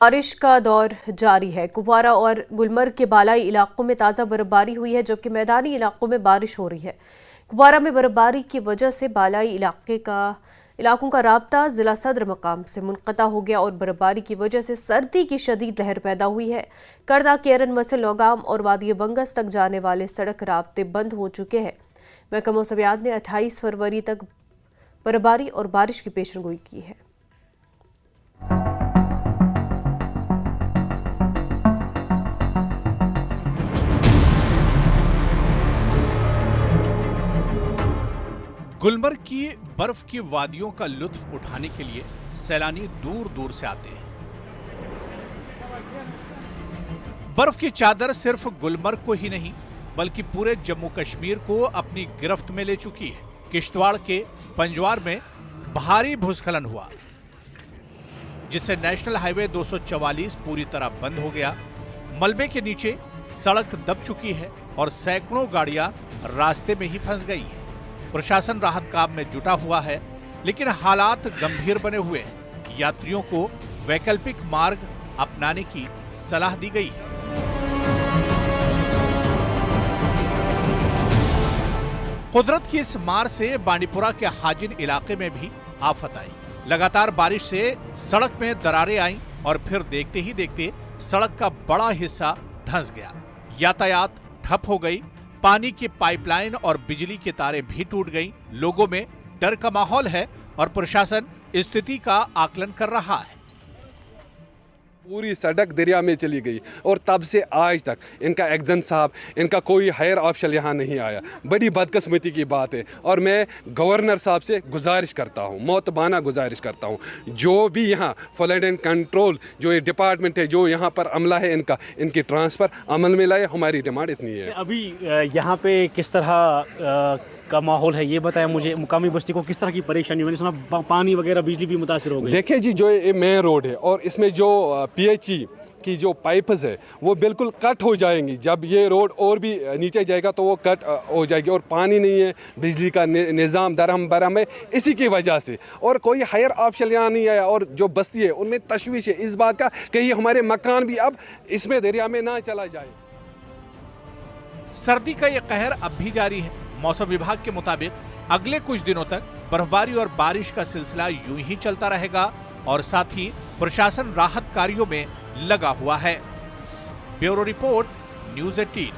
बारिश का दौर जारी है। कुपवारा और गुलमर्ग के बालाई इलाकों में ताज़ा बर्फबारी हुई है, जबकि मैदानी इलाकों में बारिश हो रही है। कुपवारा में बर्फबारी की वजह से बालाई इलाकों का राब्ता जिला सदर मकाम से मुनक़ता हो गया और बर्फबारी की वजह से सर्दी की शदीद लहर पैदा हुई है। करदा, केरन, मसल, लौगाम और वादी बंगस तक जाने वाले सड़क राब्ते बंद हो चुके हैं। महकमा मौसमियात ने 28 फरवरी तक बर्फबारी और बारिश की पेशनगोई की है। गुलमर्ग की बर्फ की वादियों का लुत्फ उठाने के लिए सैलानी दूर दूर से आते हैं। बर्फ की चादर सिर्फ गुलमर्ग को ही नहीं बल्कि पूरे जम्मू कश्मीर को अपनी गिरफ्त में ले चुकी है। किश्तवाड़ के पंजवार में भारी भूस्खलन हुआ, जिससे नेशनल हाईवे 244 पूरी तरह बंद हो गया। मलबे के नीचे सड़क दब चुकी है और सैकड़ों गाड़ियां रास्ते में ही फंस गई हैं। प्रशासन राहत काम में जुटा हुआ है, लेकिन हालात गंभीर बने हुए हैं। यात्रियों को वैकल्पिक मार्ग अपनाने की सलाह दी गई। कुदरत की इस मार से बांडीपुरा के हाजिन इलाके में भी आफत आई। लगातार बारिश से सड़क में दरारें आईं और फिर देखते ही देखते सड़क का बड़ा हिस्सा धंस गया। यातायात ठप हो गई। पानी की पाइपलाइन और बिजली की तारें भी टूट गईं। लोगों में डर का माहौल है और प्रशासन स्थिति का आकलन कर रहा है। पूरी सड़क दरिया में चली गई और तब से आज तक इनका एग्जन साहब, इनका कोई हायर ऑप्शन यहाँ नहीं आया। बड़ी बदकिस्मती की बात है और मैं गवर्नर साहब से गुजारिश करता हूँ, मोतबाना गुजारिश करता हूँ, जो भी यहाँ फ्लड एंड कंट्रोल जो ये डिपार्टमेंट है, जो यहाँ पर अमला है, इनकी ट्रांसफ़र अमल में लाए। हमारी डिमांड इतनी है। अभी यहाँ पे किस तरह का माहौल है ये बताया मुझे। मुकामी बस्ती को किस तरह की परेशानी, मैंने सुना पानी वगैरह बिजली भी मुतासिर हो गई। देखिए जी, जो ये मेन रोड है और इसमें जो PHE की जो पाइप्स है वो बिल्कुल कट हो जाएंगी। जब ये रोड और भी नीचे जाएगा तो वो कट हो जाएगी और पानी नहीं है, बिजली का निज़ाम दरहम बरहम है इसी की वजह से। और कोई हायर ऑप्शन यहाँ नहीं आया और जो बस्ती है उनमें तशवीश है इस बात का कहीं हमारे मकान भी अब इसमें दरिया में ना चला जाए। सर्दी का ये कहर अब भी जारी है। मौसम विभाग के मुताबिक अगले कुछ दिनों तक बर्फबारी और बारिश का सिलसिला यूं ही चलता रहेगा और साथ ही प्रशासन राहत कार्यों में लगा हुआ है। Bureau report, news 18।